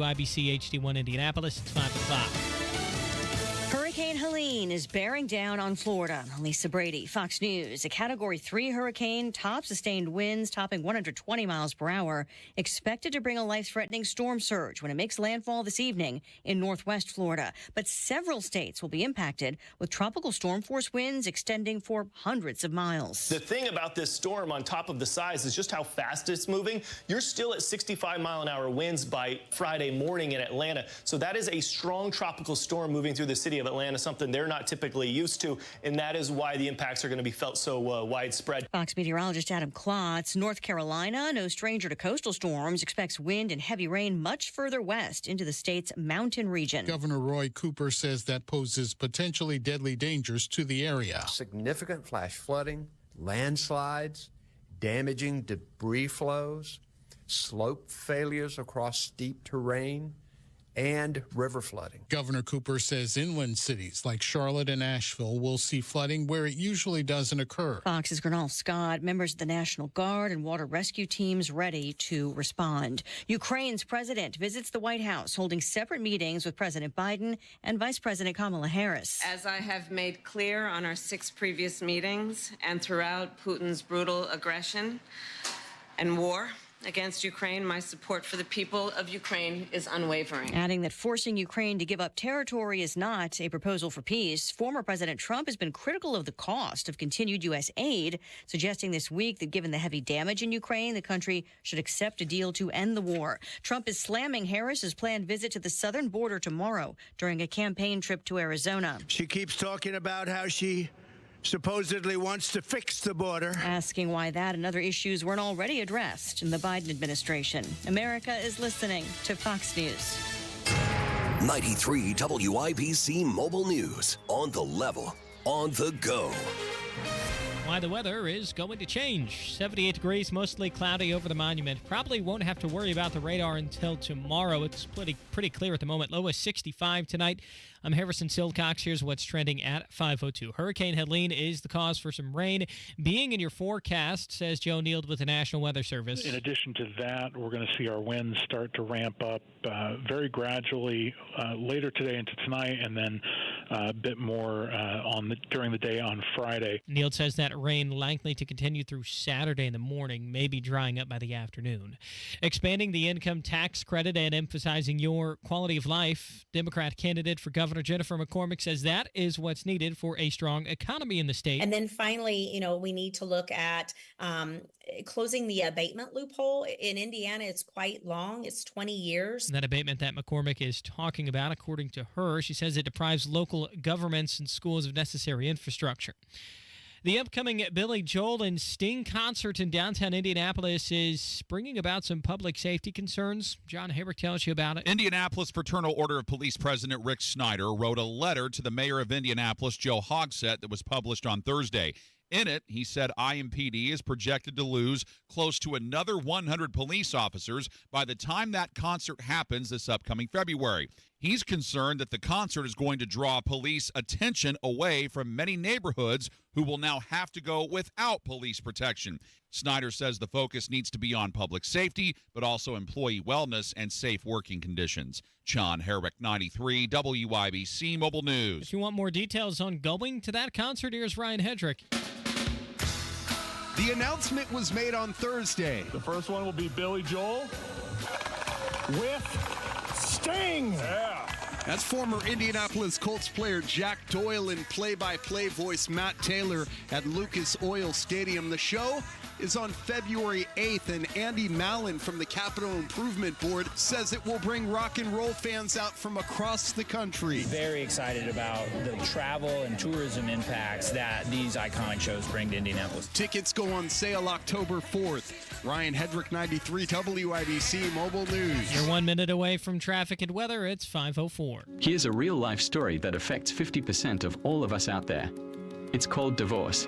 IBC HD1 Indianapolis, it's 5 o'clock. Hurricane Helene is bearing down on Florida. Lisa Brady, Fox News. A Category 3 hurricane, top sustained winds topping 120 miles per hour, expected to bring a life-threatening storm surge when it makes landfall this evening in northwest Florida. But several states will be impacted, with tropical storm force winds extending for hundreds of miles. The thing about this storm, on top of the size, is just how fast it's moving. You're still at 65-mile-an-hour winds by Friday morning in Atlanta. So that is a strong tropical storm moving through the city of Atlanta, something they're not typically used to, and that is why the impacts are going to be felt so widespread. Fox meteorologist Adam Klotz. North Carolina, no stranger to coastal storms, expects wind and heavy rain much further west into the state's mountain region. Governor Roy Cooper says that poses potentially deadly dangers to the area. Significant flash flooding, landslides, damaging debris flows, slope failures across steep terrain, and river flooding. Governor Cooper says inland cities like Charlotte and Asheville will see flooding where it usually doesn't occur. Fox's Gernal Scott, members of the National Guard and water rescue teams ready to respond. Ukraine's president visits the White House, holding separate meetings with President Biden and Vice President Kamala Harris. As I have made clear on our 6 previous meetings and throughout Putin's brutal aggression and war against Ukraine, my support for the people of Ukraine is unwavering. Adding that forcing Ukraine to give up territory is not a proposal for peace. Former President Trump has been critical of the cost of continued U.S. aid, suggesting this week that given the heavy damage in Ukraine, the country should accept a deal to end the war. Trump is slamming Harris's planned visit to the southern border tomorrow during a campaign trip to Arizona. She keeps talking about how she supposedly wants to fix the border. Asking why that and other issues weren't already addressed in the Biden administration. America is listening to Fox News. 93 WIBC Mobile News. On the level, on the go. Why the weather is going to change. 78 degrees, mostly cloudy over the monument. Probably won't have to worry about the radar until tomorrow. It's pretty clear at the moment. Low is 65 tonight. I'm Harrison Silcox. Here's what's trending at 5:02. Hurricane Helene is the cause for some rain being in your forecast, says Joe Neild with the National Weather Service. In addition to that, we're going to see our winds start to ramp up very gradually later today into tonight, and then a bit more during the day on Friday. Neild says that rain likely to continue through Saturday in the morning, maybe drying up by the afternoon. Expanding the income tax credit and emphasizing your quality of life. Democrat candidate for governor Jennifer McCormick says that is what's needed for a strong economy in the state. And then finally, we need to look at closing the abatement loophole. In Indiana, it's quite long. It's 20 years. And that abatement that McCormick is talking about, according to her, she says it deprives local governments and schools of necessary infrastructure. The upcoming Billy Joel and Sting concert in downtown Indianapolis is bringing about some public safety concerns. John Herrick tells you about it. Indianapolis Fraternal Order of Police President Rick Snyder wrote a letter to the mayor of Indianapolis, Joe Hogsett, that was published on Thursday. In it, he said IMPD is projected to lose close to another 100 police officers by the time that concert happens this upcoming February. He's concerned that the concert is going to draw police attention away from many neighborhoods who will now have to go without police protection. Snyder says the focus needs to be on public safety, but also employee wellness and safe working conditions. John Herrick, 93 WIBC Mobile News. If you want more details on going to that concert, here's Ryan Hedrick. The announcement was made on Thursday. The first one will be Billy Joel with Sting. Yeah. That's former Indianapolis Colts player Jack Doyle and play-by-play voice Matt Taylor at Lucas Oil Stadium. The show is on February 8th, and Andy Mallon from the Capital Improvement Board says it will bring rock and roll fans out from across the country. Very excited about the travel and tourism impacts that these iconic shows bring to Indianapolis. Tickets go on sale October 4th. Ryan Hedrick, 93 WIBC Mobile News. You're 1 minute away from traffic and weather. It's 5:04. Here's a real-life story that affects 50% of all of us out there. It's called divorce.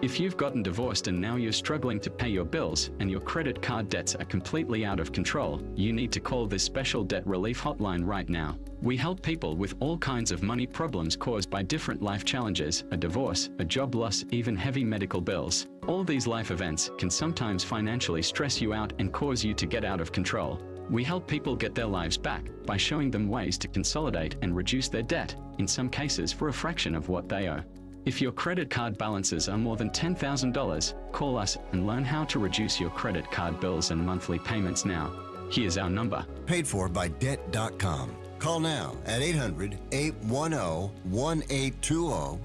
If you've gotten divorced and now you're struggling to pay your bills and your credit card debts are completely out of control, you need to call this special debt relief hotline right now. We help people with all kinds of money problems caused by different life challenges, a divorce, a job loss, even heavy medical bills. All these life events can sometimes financially stress you out and cause you to get out of control. We help people get their lives back by showing them ways to consolidate and reduce their debt, in some cases for a fraction of what they owe. If your credit card balances are more than $10,000, call us and learn how to reduce your credit card bills and monthly payments now. Here's our number. Paid for by Debt.com. Call now at 800-810-1820.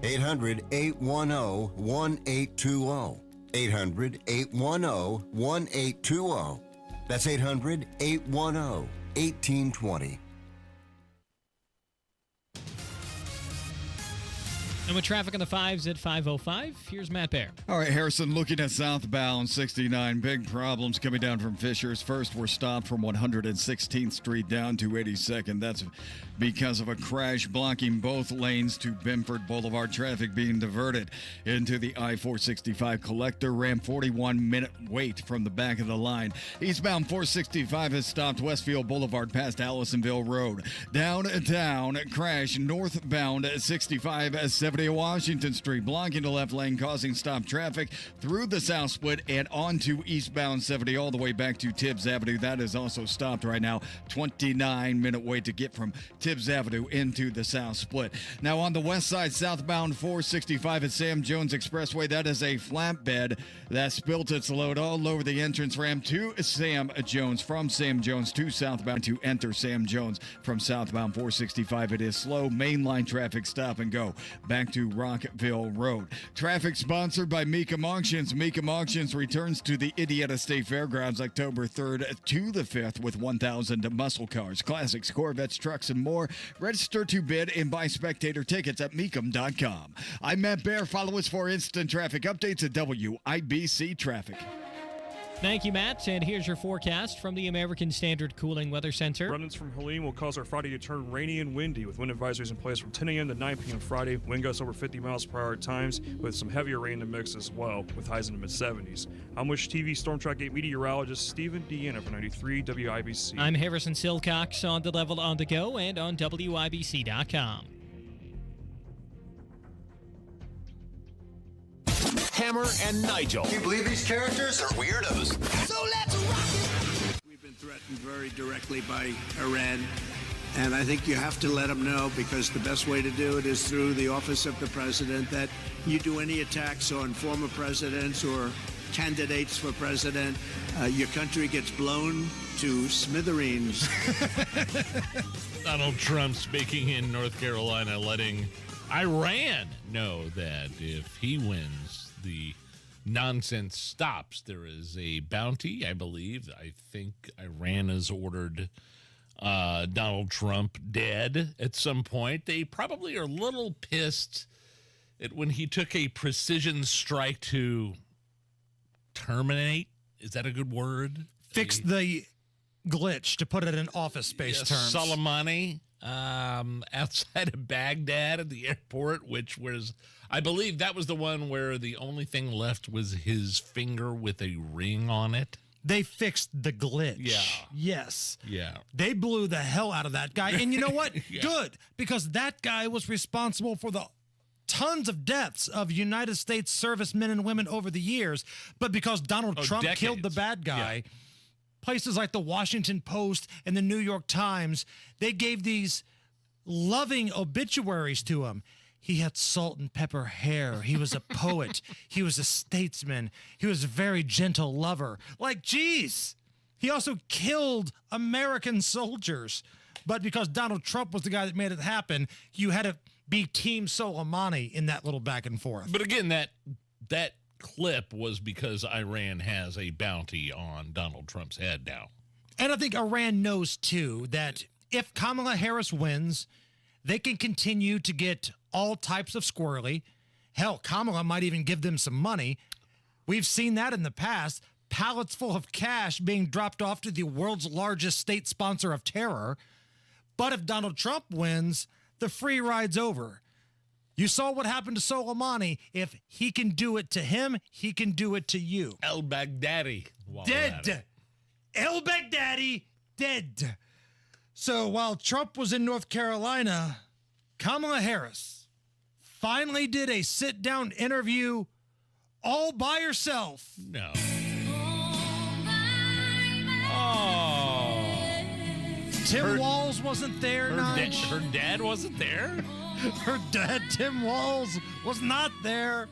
800-810-1820. 800-810-1820. That's 800-810-1820. And with traffic on the 5s at 5:05, here's Matt Bear. All right, Harrison, looking at southbound 69, big problems coming down from Fishers. First, we're stopped from 116th Street down to 82nd. That's because of a crash blocking both lanes to Benford Boulevard. Traffic being diverted into the I-465 collector ramp. 41-minute wait from the back of the line. Eastbound 465 has stopped Westfield Boulevard past Allisonville Road. Downtown, crash northbound 65 70 Washington Street, blocking the left lane, causing stop traffic through the south split and onto eastbound 70 all the way back to Tibbs Avenue. That is also stopped right now. 29-minute wait to get from Tibbs Avenue into the south split. Now on the west side, southbound 465 at Sam Jones Expressway, that is a flatbed that spilled its load all over the entrance ramp to Sam Jones. From Sam Jones to southbound to enter Sam Jones from southbound 465. It is slow mainline traffic, stop and go back to Rockville Road. Traffic sponsored by Mecum Auctions. Mecum Auctions returns to the Indiana State Fairgrounds October 3rd to the 5th with 1,000 muscle cars, classics, Corvettes, trucks, and more. Register to bid and buy spectator tickets at Mecum.com. I'm Matt Bear. Follow us for instant traffic updates at WIBC Traffic. Thank you, Matt. And here's your forecast from the American Standard Cooling Weather Center. Remnants from Helene will cause our Friday to turn rainy and windy, with wind advisories in place from 10 a.m. to 9 p.m. Friday. Wind gusts over 50 miles per hour at times, with some heavier rain in the mix as well, with highs in the mid-70s. I'm Wish TV Storm Track 8 meteorologist Stephen Deanna for 93 WIBC. I'm Harrison Silcox on the level on the go and on WIBC.com. Hammer and Nigel. Can you believe these characters are weirdos? So let's rock it! We've been threatened very directly by Iran, and I think you have to let them know, because the best way to do it is through the office of the president, that you do any attacks on former presidents or candidates for president, your country gets blown to smithereens. Donald Trump speaking in North Carolina, letting Iran know that if he wins, the nonsense stops. There is a bounty, I believe. I think Iran has ordered Donald Trump dead at some point. They probably are a little pissed at when he took a precision strike to terminate. Is that a good word? Fix the glitch, to put it in office space terms. Soleimani outside of Baghdad at the airport, which was, I believe that was the one where the only thing left was his finger with a ring on it. They fixed the glitch. Yeah. Yes. Yeah. They blew the hell out of that guy. And you know what? Yeah. Good, because that guy was responsible for the tons of deaths of United States servicemen and women over the years. But because Donald Trump killed the bad guy, places like the Washington Post and the New York Times, they gave these loving obituaries to him. He had salt and pepper hair. He was a poet. He was a statesman. He was a very gentle lover. Like, geez, he also killed American soldiers. But because Donald Trump was the guy that made it happen, you had to be Team Soleimani in that little back and forth. But again, that clip was because Iran has a bounty on Donald Trump's head now. And I think Iran knows, too, that if Kamala Harris wins, they can continue to get all types of squirrely. Hell, Kamala might even give them some money. We've seen that in the past. Pallets full of cash being dropped off to the world's largest state sponsor of terror. But if Donald Trump wins, the free ride's over. You saw what happened to Soleimani. If he can do it to him, he can do it to you. El-Baghdadi. Dead. El-Baghdadi, dead. So while Trump was in North Carolina, Kamala Harris finally did a sit-down interview all by herself. No. Oh. Tim Walz wasn't there, Nige. Her dad wasn't there? Her dad, Tim Walz, was not there.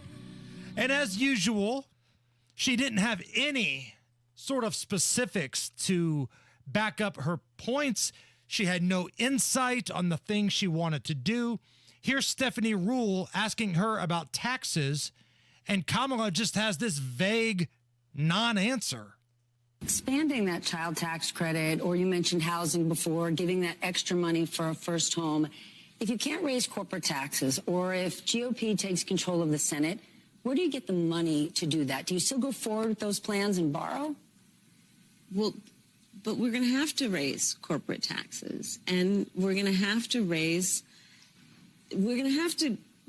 And as usual, she didn't have any sort of specifics to back up her points. She had no insight on the things she wanted to do. Here's Stephanie Ruhle asking her about taxes, and Kamala just has this vague non-answer. Expanding that child tax credit, or you mentioned housing before, giving that extra money for a first home. If you can't raise corporate taxes, or if GOP takes control of the Senate, where do you get the money to do that? Do you still go forward with those plans and borrow? Well, but we're going to have to raise corporate taxes, and we're going to have to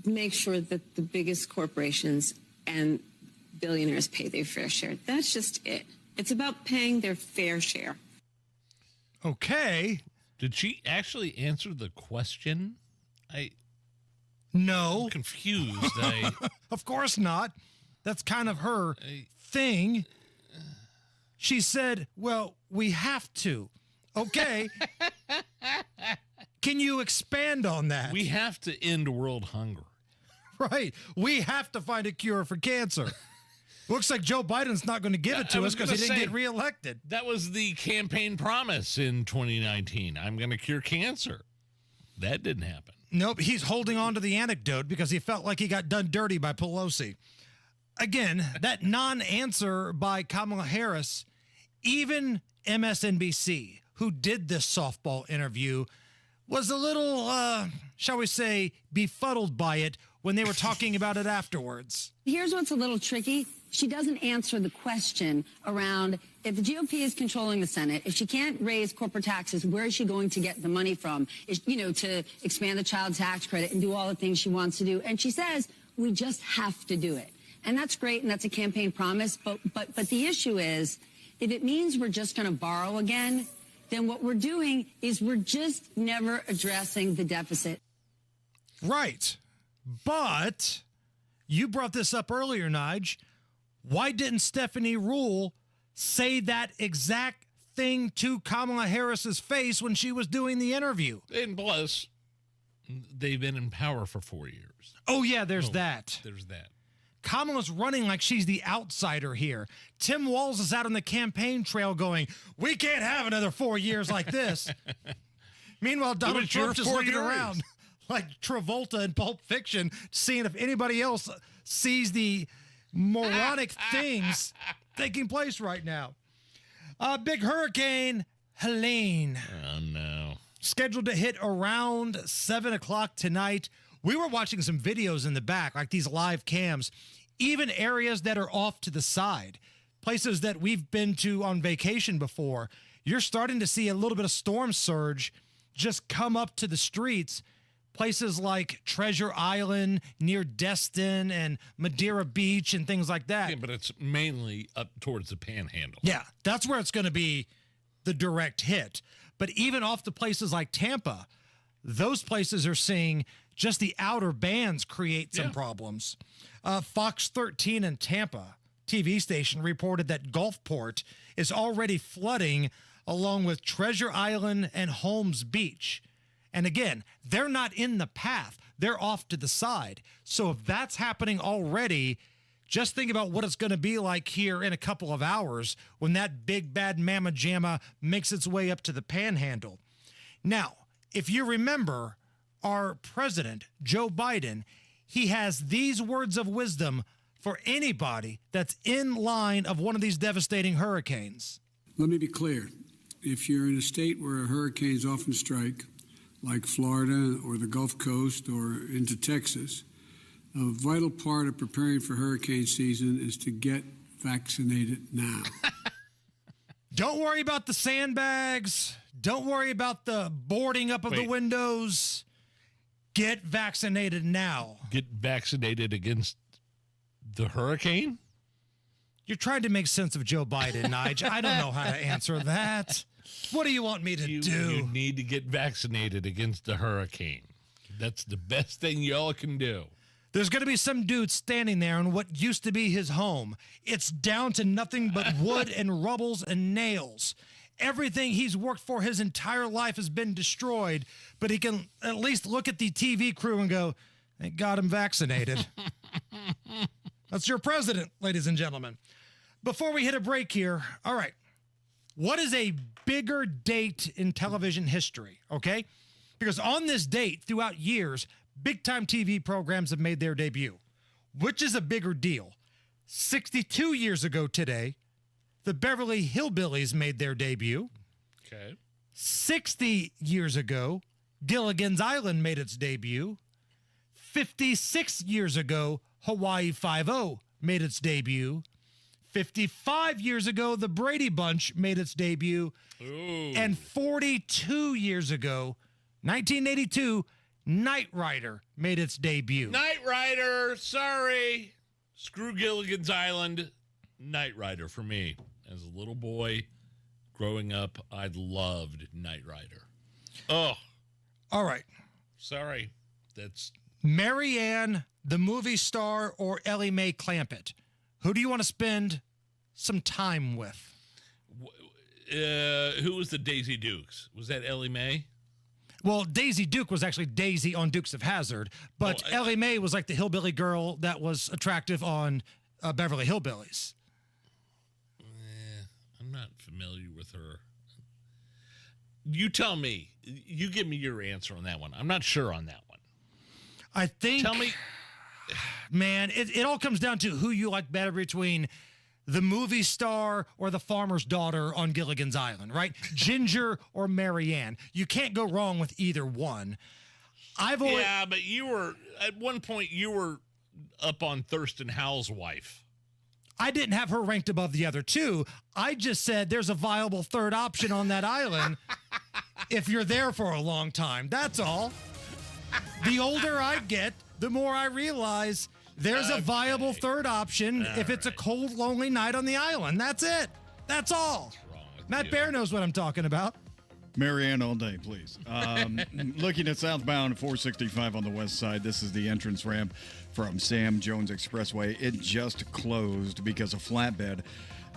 make sure that the biggest corporations and billionaires pay their fair share. That's just it. It's about paying their fair share. Okay. Did she actually answer the question? No. I'm confused. Of course not. That's kind of her thing. She said, well, we have to. Okay. Can you expand on that? We have to end world hunger. Right. We have to find a cure for cancer. Looks like Joe Biden's not going to give it to us because he didn't get reelected. That was the campaign promise in 2019. I'm going to cure cancer. That didn't happen. Nope. He's holding on to the anecdote because he felt like he got done dirty by Pelosi. Again, that non-answer by Kamala Harris, even MSNBC, who did this softball interview, was a little, shall we say, befuddled by it when they were talking about it afterwards. Here's what's a little tricky. She doesn't answer the question around if the GOP is controlling the Senate, if she can't raise corporate taxes, where is she going to get the money from, to expand the child tax credit and do all the things she wants to do? And she says, we just have to do it. And that's great, and that's a campaign promise. But the issue is, if it means we're just going to borrow again, then what we're doing is we're just never addressing the deficit. Right. But you brought this up earlier, Nige. Why didn't Stephanie Ruhle say that exact thing to Kamala Harris's face when she was doing the interview? And plus, they've been in power for 4 years. Oh, yeah, there's that. There's that. Kamala's running like she's the outsider here. Tim Walz is out on the campaign trail going, we can't have another 4 years like this. Meanwhile, Donald Trump just looking around like Travolta in Pulp Fiction, seeing if anybody else sees the moronic things taking place right now. Big hurricane Helene. Oh, no. Scheduled to hit around 7 o'clock tonight. We were watching some videos in the back, like these live cams, even areas that are off to the side, places that we've been to on vacation before. You're starting to see a little bit of storm surge just come up to the streets. Places like Treasure Island near Destin and Madeira Beach and things like that. Yeah, but it's mainly up towards the Panhandle. Yeah, that's where it's going to be the direct hit. But even off the places like Tampa, those places are seeing just the outer bands create some problems. Fox 13 in Tampa TV station reported that Gulfport is already flooding along with Treasure Island and Holmes Beach. And again, they're not in the path. They're off to the side. So if that's happening already, just think about what it's going to be like here in a couple of hours when that big bad mamma jamma makes its way up to the Panhandle. Now, if you remember, our president, Joe Biden, he has these words of wisdom for anybody that's in line of one of these devastating hurricanes. Let me be clear. If you're in a state where hurricanes often strike, like Florida or the Gulf Coast or into Texas, a vital part of preparing for hurricane season is to get vaccinated now. Don't worry about the sandbags. Don't worry about the boarding up of the windows. Get vaccinated now. Get vaccinated against the hurricane? You're trying to make sense of Joe Biden, Nige. I don't know how to answer that. What do you want me to do? You need to get vaccinated against the hurricane. That's the best thing y'all can do. There's going to be some dude standing there in what used to be his home. It's down to nothing but wood and rubbles and nails. everything he's worked for his entire life has been destroyed, but he can at least look at the TV crew and go, thank God I'm vaccinated. That's your president, ladies and gentlemen. Before we hit a break here, all right, what is a bigger date in television history, okay? Because on this date, throughout years, big-time TV programs have made their debut. Which is a bigger deal? 62 years ago today, the Beverly Hillbillies made their debut. Okay. 60 years ago, Gilligan's Island made its debut. 56 years ago, Hawaii Five-0 made its debut. 55 years ago, the Brady Bunch made its debut. Ooh. And 42 years ago, 1982, Knight Rider made its debut. Knight Rider, sorry. Screw Gilligan's Island. Knight Rider for me. As a little boy growing up, I loved Knight Rider. Oh. All right. Sorry. That's Marianne, the movie star, or Ellie Mae Clampett? Who do you want to spend some time with? who was the Daisy Dukes? Was that Ellie Mae? Well, Daisy Duke was actually Daisy on Dukes of Hazzard, but Ellie Mae was like the hillbilly girl that was attractive on Beverly Hillbillies. I'm not familiar with her. You tell me. You give me your answer on that one. I'm not sure on that one. I think... Tell me. Man, it all comes down to who you like better between the movie star or the farmer's daughter on Gilligan's Island, right? Ginger or Marianne. You can't go wrong with either one. Yeah, but you were, at one point, you were up on Thurston Howell's wife. I didn't have her ranked above the other two. I just said there's a viable third option on that island if you're there for a long time. That's all. The older I get, the more I realize there's a viable third option if it's a cold, lonely night on the island. That's it. That's all. Matt Bear knows what I'm talking about. Marianne all day, please. Looking at southbound 465 on the west side, this is the entrance ramp from Sam Jones Expressway. It just closed because of flatbed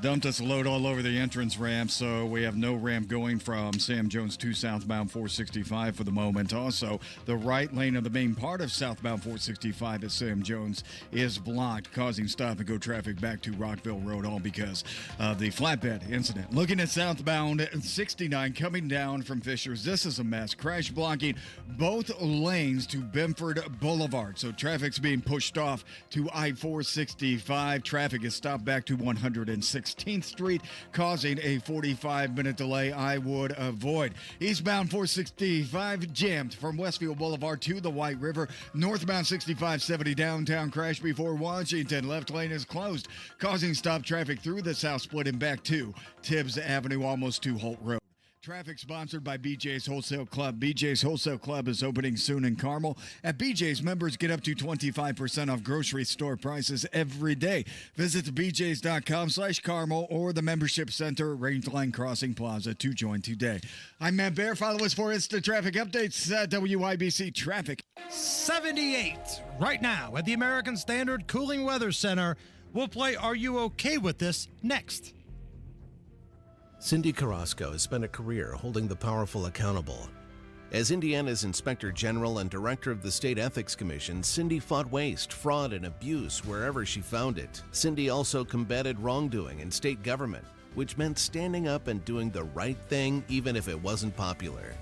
dumped us load all over the entrance ramp, so we have no ramp going from Sam Jones to southbound 465 for the moment. Also, the right lane of the main part of southbound 465 at Sam Jones is blocked, causing stop-and-go traffic back to Rockville Road, all because of the flatbed incident. Looking at southbound 69 coming down from Fishers, this is a mess. Crash blocking both lanes to Benford Boulevard, so traffic's being pushed off to I-465. Traffic is stopped back to 116th Street, causing a 45-minute delay I would avoid. Eastbound 465 jammed from Westfield Boulevard to the White River. Northbound 6570 downtown crash before Washington. Left lane is closed, causing stop traffic through the south split and back to Tibbs Avenue, almost to Holt Road. Traffic sponsored by BJ's Wholesale Club. BJ's Wholesale Club is opening soon in Carmel. At BJ's, members get up to 25% off grocery store prices every day. Visit bjs.com/Carmel or the membership center, Rangeline Crossing Plaza to join today. I'm Matt Bear. Follow us for instant traffic updates at WIBC Traffic. 78 right now at the American Standard Cooling Weather Center. We'll play Are You Okay With This next. Cindy Carrasco has spent a career holding the powerful accountable. As Indiana's Inspector General and Director of the State Ethics Commission, Cindy fought waste, fraud, and abuse wherever she found it. Cindy also combated wrongdoing in state government, which meant standing up and doing the right thing even if it wasn't popular.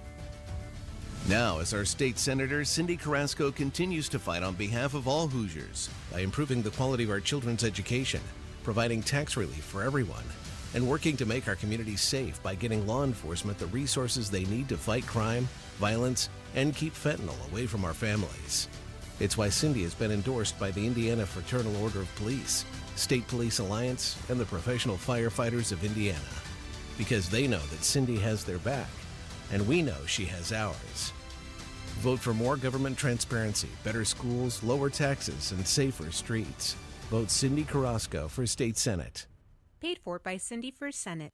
Now, as our state senator, Cindy Carrasco continues to fight on behalf of all Hoosiers by improving the quality of our children's education, providing tax relief for everyone, and working to make our communities safe by getting law enforcement the resources they need to fight crime, violence, and keep fentanyl away from our families. It's why Cindy has been endorsed by the Indiana Fraternal Order of Police, State Police Alliance, and the Professional Firefighters of Indiana. Because they know that Cindy has their back, and we know she has ours. Vote for more government transparency, better schools, lower taxes, and safer streets. Vote Cindy Carrasco for State Senate. Paid for by Cindy for Senate.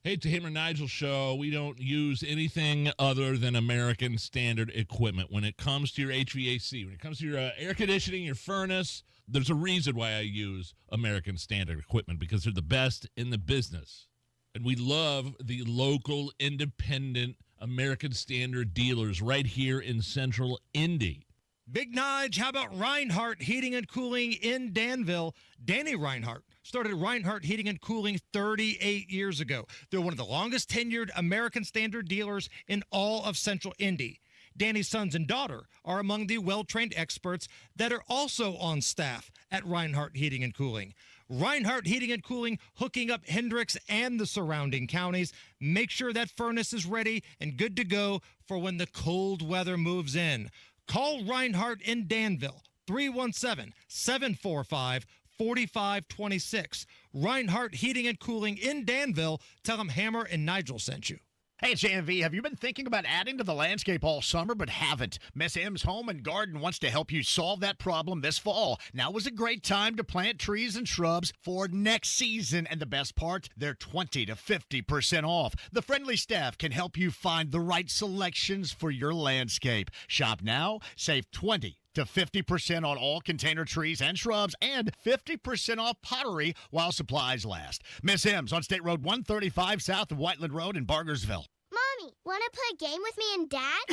Hey, it's the Hammer and Nigel show. We don't use anything other than American Standard equipment when it comes to your HVAC. When it comes to your air conditioning, your furnace, there's a reason why I use American Standard equipment, because they're the best in the business. And we love the local independent American Standard dealers right here in Central Indy. Big Nige, how about Reinhardt Heating and Cooling in Danville? Danny Reinhardt started Reinhardt Heating and Cooling 38 years ago. They're one of the longest tenured American Standard dealers in all of Central Indy. Danny's sons and daughter are among the well-trained experts that are also on staff at Reinhardt Heating and Cooling. Reinhardt Heating and Cooling, hooking up Hendricks and the surrounding counties. Make sure that furnace is ready and good to go for when the cold weather moves in. Call Reinhardt in Danville, 317-745-4526. Reinhardt Heating and Cooling in Danville. Tell them Hammer and Nigel sent you. Hey, it's JMV. Have you been thinking about adding to the landscape all summer but haven't? Miss M's Home and Garden wants to help you solve that problem this fall. Now is a great time to plant trees and shrubs for next season. And the best part, they're 20 to 50% off. The friendly staff can help you find the right selections for your landscape. Shop now, save 20 to 50% on all container trees and shrubs, and 50% off pottery while supplies last. Miss M's on State Road 135 south of Whiteland Road in Bargersville. Mommy, want to play a game with me and Dad?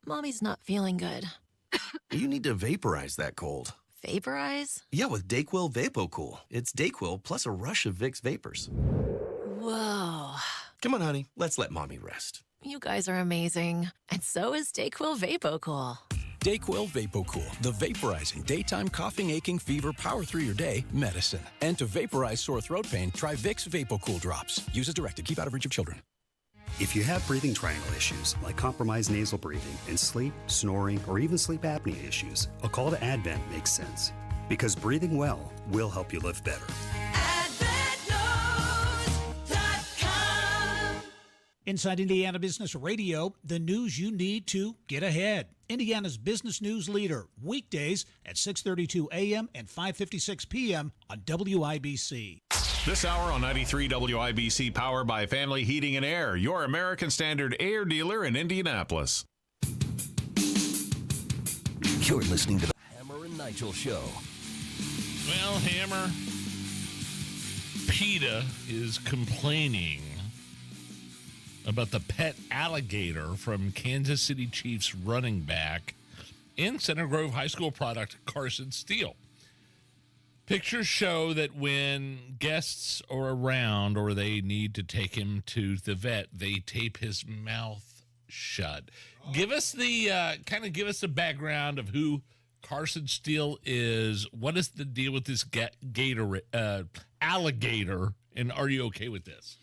Mommy's not feeling good. You need to vaporize that cold. Vaporize? Yeah, with Dayquil VapoCool. It's Dayquil plus a rush of Vicks vapors. Whoa. Come on, honey. Let's let Mommy rest. You guys are amazing. And so is Dayquil VapoCool. Dayquil VapoCool, the vaporizing daytime coughing, aching, fever, power through your day medicine. And to vaporize sore throat pain, try Vicks VapoCool drops. Use as directed. Keep out of reach of children. If you have breathing triangle issues like compromised nasal breathing and sleep, snoring, or even sleep apnea issues, a call to Advent makes sense. Because breathing well will help you live better. Inside Indiana Business Radio, the news you need to get ahead. Indiana's business news leader, weekdays at 6:32 a.m. and 5:56 p.m. on WIBC. This hour on 93 WIBC, powered by Family Heating and Air, your American Standard air dealer in Indianapolis. You're listening to the Hammer and Nigel Show. Well, Hammer, PETA is complaining about the pet alligator from Kansas City Chiefs running back and Center Grove High School product Carson Steele. Pictures show that when guests are around or they need to take him to the vet, they tape his mouth shut. Give us the give us the background of who Carson Steele is. What is the deal with this alligator, and are you okay with this?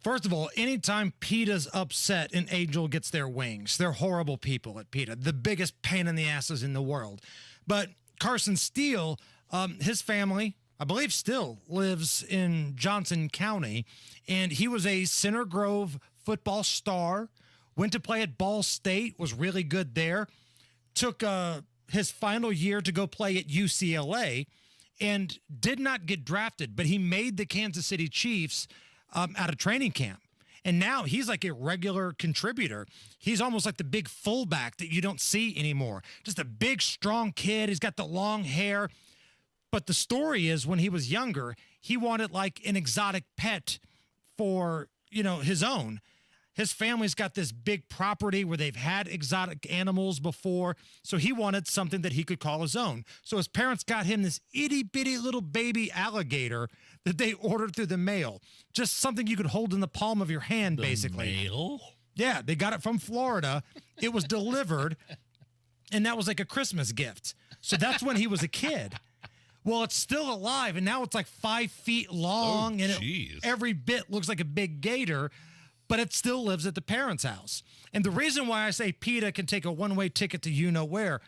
First of all, anytime PETA's upset, an angel gets their wings. They're horrible people at PETA, the biggest pain in the asses in the world. But Carson Steele, his family, I believe, still lives in Johnson County, and he was a Center Grove football star, went to play at Ball State, was really good there, took his final year to go play at UCLA, and did not get drafted, but he made the Kansas City Chiefs out of training camp. And now he's like a regular contributor. He's almost like the big fullback that you don't see anymore. Just a big, strong kid. He's got the long hair. But the story is when he was younger, he wanted like an exotic pet for, his own. His family's got this big property where they've had exotic animals before, so he wanted something that he could call his own. So his parents got him this itty-bitty little baby alligator that they ordered through the mail. Just something you could hold in the palm of your hand, basically. Mail? Yeah, they got it from Florida. It was delivered, and that was like a Christmas gift. So that's when he was a kid. Well, it's still alive, and now it's like 5 feet long, and every bit looks like a big gator, but it still lives at the parents' house. And the reason why I say PETA can take a one-way ticket to you-know-where,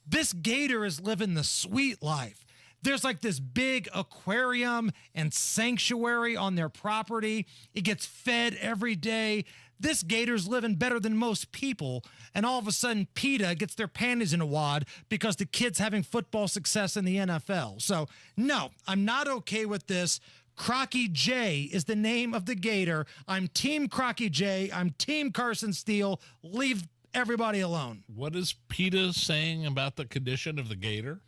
this gator is living the sweet life. There's like this big aquarium and sanctuary on their property. It gets fed every day. This gator's living better than most people. And all of a sudden, PETA gets their panties in a wad because the kid's having football success in the NFL. So, no, I'm not okay with this. Crocky J is the name of the gator. I'm Team Crocky J. I'm Team Carson Steele. Leave everybody alone. What is PETA saying about the condition of the gator?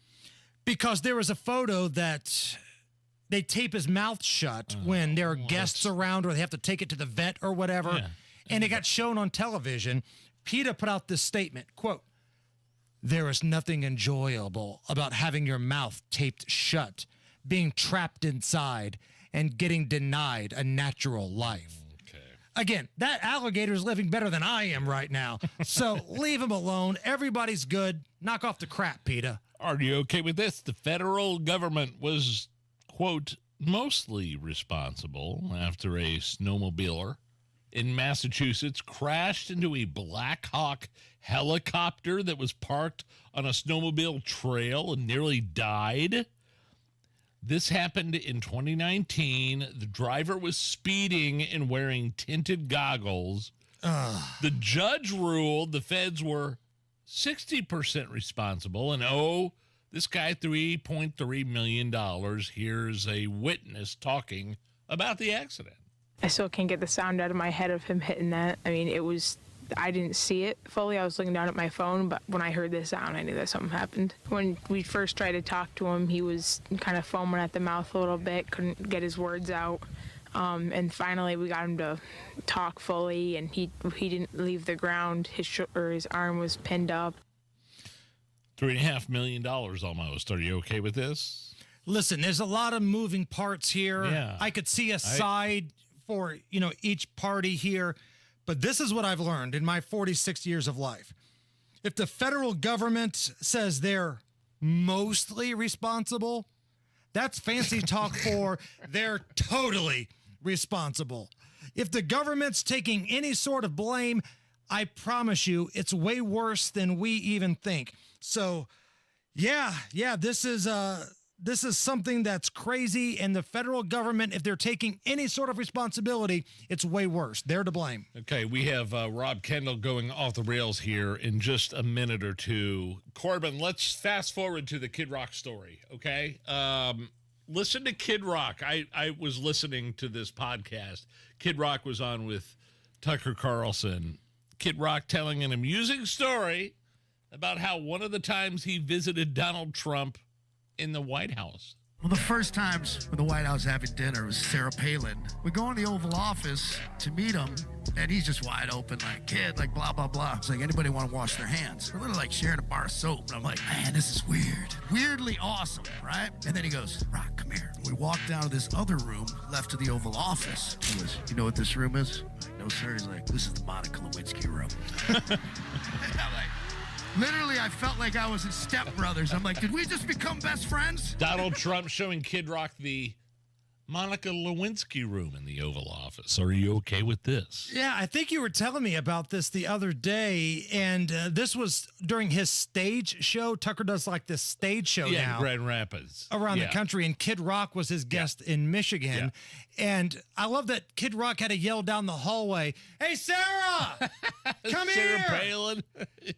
Because there was a photo that they tape his mouth shut when there are guests around or they have to take it to the vet or whatever. Yeah. And it got shown on television. PETA put out this statement, quote, "There is nothing enjoyable about having your mouth taped shut, being trapped inside, and getting denied a natural life." Again, that alligator is living better than I am right now. So leave him alone. Everybody's good. Knock off the crap, PETA. Are you okay with this? The federal government was, quote, mostly responsible after a snowmobiler in Massachusetts crashed into a Black Hawk helicopter that was parked on a snowmobile trail and nearly died. This happened in 2019. The driver was speeding and wearing tinted goggles. The judge ruled the feds were 60% responsible. And this guy, $3.3 million. Here's a witness talking about the accident. I still can't get the sound out of my head of him hitting that. I mean, I didn't see it fully. I was looking down at my phone, but when I heard the sound, I knew that something happened. When we first tried to talk to him, he was kind of foaming at the mouth a little bit, couldn't get his words out. And finally, we got him to talk fully, and he didn't leave the ground. His arm was pinned up. $3.5 million almost. Are you okay with this? Listen, there's a lot of moving parts here. Yeah. I could see a side for, each party here. But this is what I've learned in my 46 years of life. If the federal government says they're mostly responsible, that's fancy talk for they're totally responsible. If the government's taking any sort of blame, I promise you it's way worse than we even think. So, yeah, this is something that's crazy, and the federal government, if they're taking any sort of responsibility, it's way worse. They're to blame. Okay, we have Rob Kendall going off the rails here in just a minute or two. Corbin, let's fast forward to the Kid Rock story, okay? Listen to Kid Rock. I was listening to this podcast. Kid Rock was on with Tucker Carlson. Kid Rock telling an amusing story about how one of the times he visited Donald Trump in the White House. Well, the first times when the White House having dinner was Sarah Palin. We go in the Oval Office to meet him, and he's just wide open, like, kid, like, blah, blah, blah. It's like, anybody want to wash their hands? We're literally like sharing a bar of soap. And I'm like, man, this is weird. Weirdly awesome, right? And then he goes, Rock, come here. We walk down to this other room left of the Oval Office. He goes, you know what this room is? I'm like, no, sir. He's like, this is the Monica Lewinsky room. And I'm like, literally, I felt like I was in Step Brothers. I'm like, did we just become best friends? Donald Trump showing Kid Rock the Monica Lewinsky room in the Oval Office. Are you okay with this? Yeah, I think you were telling me about this the other day, and this was during his stage show. Tucker does like this stage show now. In Grand Rapids. Around the country, and Kid Rock was his guest in Michigan. And I love that Kid Rock had to yell down the hallway, hey, Sarah, come Sarah here. Palin.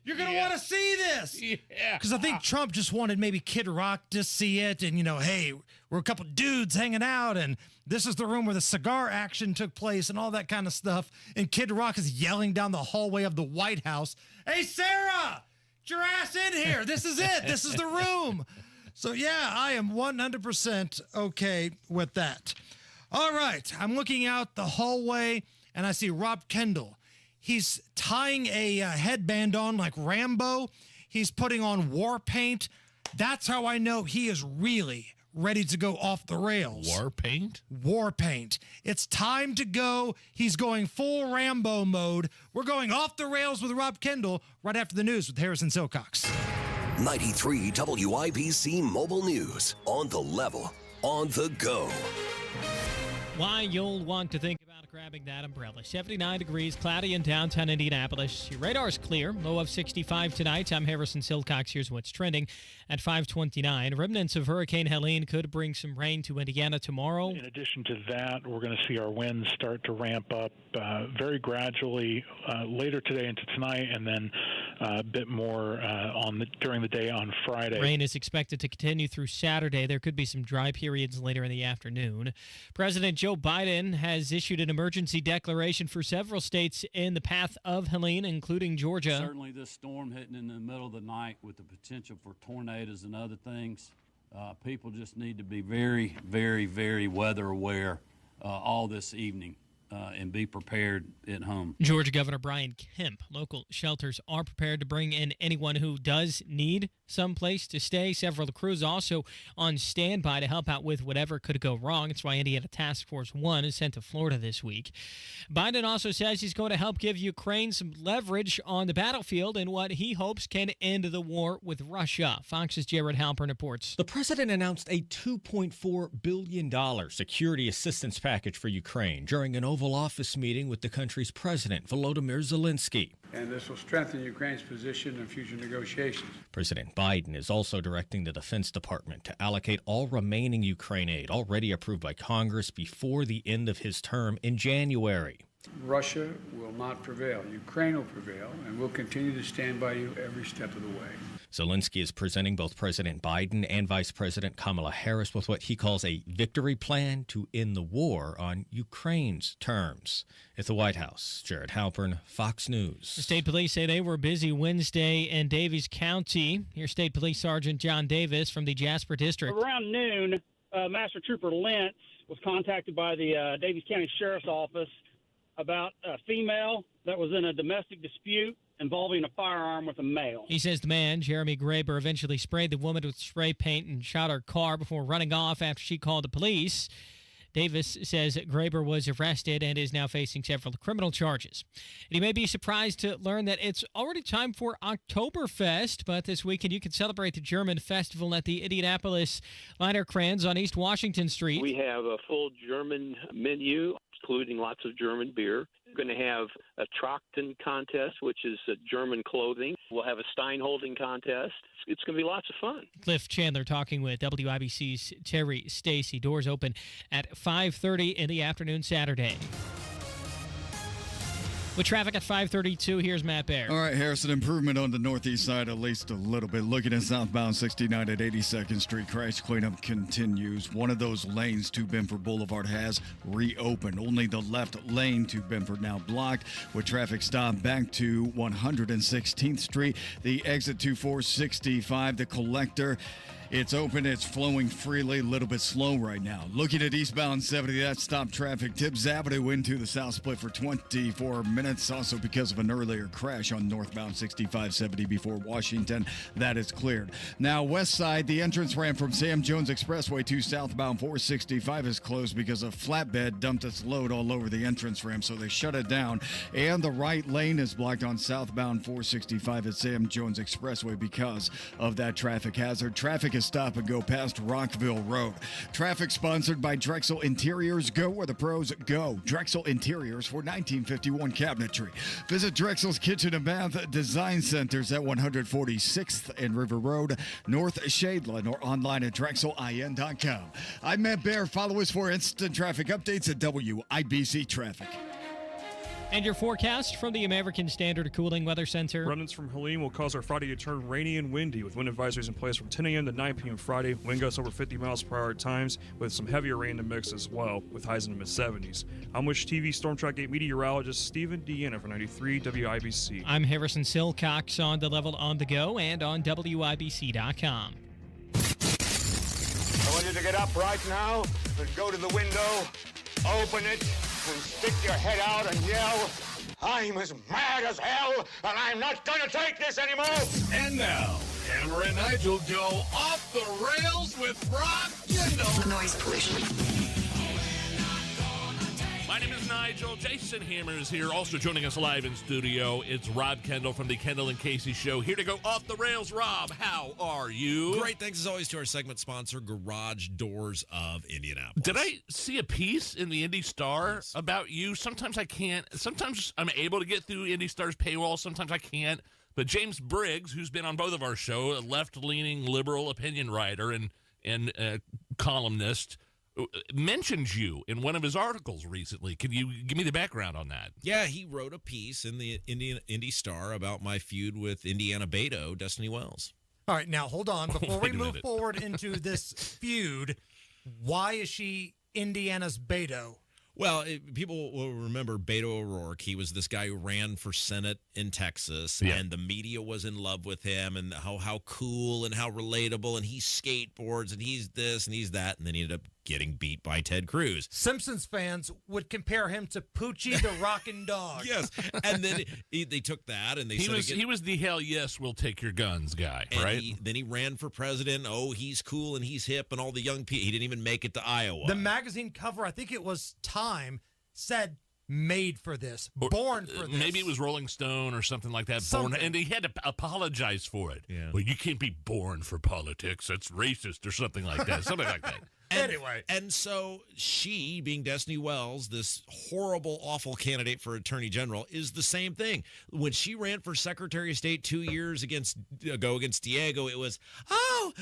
You're going to want to see this. Yeah. Because I think Trump just wanted maybe Kid Rock to see it and, hey, we're a couple dudes hanging out, and this is the room where the cigar action took place and all that kind of stuff. And Kid Rock is yelling down the hallway of the White House, hey, Sarah, get your ass in here. This is it. This is the room. So, yeah, I am 100% okay with that. All right, I'm looking out the hallway, and I see Rob Kendall. He's tying a headband on like Rambo. He's putting on war paint. That's how I know he is really ready to go off the rails. War paint? War paint. It's time to go. He's going full Rambo mode. We're going off the rails with Rob Kendall right after the news with Harrison Silcox. 93 WIBC Mobile News. On the level. On the go. Why you'll want to think about grabbing that umbrella. 79 degrees, cloudy in downtown Indianapolis. Your radar's clear. Low of 65 tonight. I'm Harrison Silcox. Here's what's trending at 5:29. Remnants of Hurricane Helene could bring some rain to Indiana tomorrow. In addition to that, we're going to see our winds start to ramp up very gradually later today into tonight, and then a bit more during the day on Friday. Rain is expected to continue through Saturday. There could be some dry periods later in the afternoon. President Joe Biden has issued an emergency declaration for several states in the path of Helene, including Georgia. Certainly this storm hitting in the middle of the night with the potential for tornadoes and other things People just need to be very, very, very weather aware all this evening and be prepared at home. Georgia Governor Brian Kemp. Local shelters are prepared to bring in anyone who does need some place to stay. Several crews also on standby to help out with whatever could go wrong. It's why Indiana Task Force 1 is sent to Florida this week. Biden also says he's going to help give Ukraine some leverage on the battlefield in what he hopes can end the war with Russia. Fox's Jared Halpern reports. The president announced a $2.4 billion security assistance package for Ukraine during an Oval Office meeting with the country's president, Volodymyr Zelensky. And this will strengthen Ukraine's position in future negotiations. President Biden is also directing the Defense Department to allocate all remaining Ukraine aid already approved by Congress before the end of his term in January. Russia will not prevail. Ukraine will prevail, and we'll continue to stand by you every step of the way. Zelensky is presenting both President Biden and Vice President Kamala Harris with what he calls a victory plan to end the war on Ukraine's terms. At the White House, Jared Halpern, Fox News. The state police say they were busy Wednesday in Daviess County. Here's State Police Sergeant John Davis from the Jasper District. Around noon, Master Trooper Lentz was contacted by the Daviess County Sheriff's Office about a female that was in a domestic dispute involving a firearm with a male. He says the man, Jeremy Graber, eventually sprayed the woman with spray paint and shot her car before running off after she called the police. Davis says Graber was arrested and is now facing several criminal charges. And you may be surprised to learn that it's already time for Oktoberfest, but this weekend you can celebrate the German festival at the Indianapolis Linerkranz on East Washington Street. We have a full German menu, including lots of German beer. We're going to have a Trachten contest, which is German clothing. We'll have a Stein holding contest. It's going to be lots of fun. Cliff Chandler talking with WIBC's Terry Stacy. Doors open at 5:30 in the afternoon Saturday. With traffic at 5:32, here's Matt Baer. All right, Harrison, improvement on the northeast side at least a little bit. Looking at southbound 69 at 82nd Street, crash cleanup continues. One of those lanes to Benford Boulevard has reopened. Only the left lane to Benford now blocked, with traffic stop back to 116th Street. The exit to 465, the collector. It's open, it's flowing freely, a little bit slow right now. Looking at eastbound 70, that stopped traffic. Tibbs Avenue into the south split for 24 minutes, also because of an earlier crash on northbound 6570 before Washington. That is cleared. Now, west side, the entrance ramp from Sam Jones Expressway to southbound 465 is closed because a flatbed dumped its load all over the entrance ramp, so they shut it down. And the right lane is blocked on southbound 465 at Sam Jones Expressway because of that traffic hazard. Traffic is stop and go past Rockville Road. Traffic sponsored by Drexel Interiors. Go where the pros go. Drexel Interiors for 1951 cabinetry. Visit Drexel's Kitchen and Bath Design Centers at 146th and River Road, North Shadeland, or online at drexelin.com. I'm Matt Baer. Follow us for instant traffic updates at WIBC Traffic. And your forecast from the American Standard Cooling Weather Center. Remnants from Helene will cause our Friday to turn rainy and windy, with wind advisories in place from 10 a.m. to 9 p.m. Friday. Wind gusts over 50 miles per hour at times, with some heavier rain in the mix as well, with highs in the mid-70s. I'm Wish TV Storm Track 8 meteorologist Stephen Deanna for 93 WIBC. I'm Harrison Silcox on the Level on the Go and on WIBC.com. I want you to get up right now and go to the window, open it, and stick your head out and yell, "I'm as mad as hell, and I'm not going to take this anymore!" And now, Hammer and Nigel go off the rails with Rob Kendall. Noise pollution. My name is Nigel. Jason Hammer is here. Also joining us live in studio, it's Rob Kendall from the Kendall and Casey Show. Here to go off the rails. Rob, how are you? Great. Thanks as always to our segment sponsor, Garage Doors of Indianapolis. Did I see a piece in the Indy Star about you? Sometimes I can't. Sometimes I'm able to get through Indy Star's paywall. Sometimes I can't. But James Briggs, who's been on both of our show, a left-leaning liberal opinion writer and columnist, mentions you in one of his articles recently. Can you give me the background on that? Yeah, he wrote a piece in the Indy Star about my feud with Indiana Beto, Destiny Wells. All right, now hold on. Before we move forward into this feud, why is she Indiana's Beto? Well, people will remember Beto O'Rourke. He was this guy who ran for Senate in Texas, Yeah. and the media was in love with him and how cool and how relatable, and he skateboards, and he's this and he's that, and then he ended up getting beat by Ted Cruz. Simpsons fans would compare him to Poochie the Rockin' Dog. Yes, and then they took that and they He said was the hell yes, we'll take your guns guy, and right? Then he ran for president. Oh, he's cool and he's hip, and all the young people. He didn't even make it to Iowa. The magazine cover, I think it was Time, said made for this, born for this. Maybe it was Rolling Stone or something like that. Born, and he had to apologize for it. Yeah. Well, you can't be born for politics. That's racist or something like that. Something like that. Anyway. And so she, being Destiny Wells, this horrible, awful candidate for Attorney General, is the same thing. When she ran for Secretary of State 2 years ago against Diego, it was, oh,